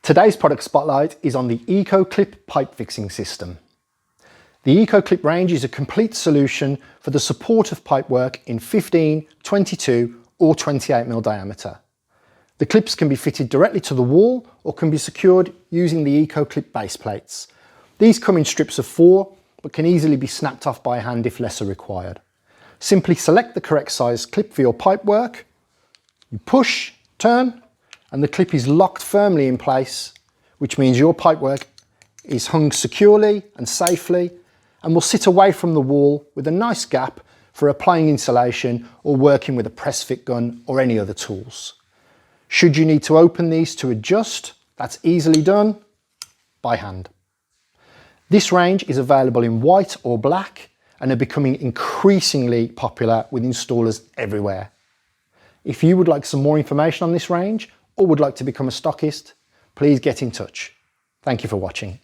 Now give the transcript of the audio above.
Today's product spotlight is on the EcoClip pipe fixing system. The EcoClip range is a complete solution for the support of pipework in 15, 22 or 28mm diameter. The clips can be fitted directly to the wall or can be secured using the EcoClip base plates. These come in strips of 4 but can easily be snapped off by hand if lesser required. Simply select the correct size clip for your pipework, you push, turn, and the clip is locked firmly in place, which means your pipework is hung securely and safely and will sit away from the wall with a nice gap for applying insulation or working with a press fit gun or any other tools. Should you need to open these to adjust, that's easily done by hand. This range is available in white or black and are becoming increasingly popular with installers everywhere. If you would like some more information on this range or would like to become a stockist, please get in touch. Thank you for watching.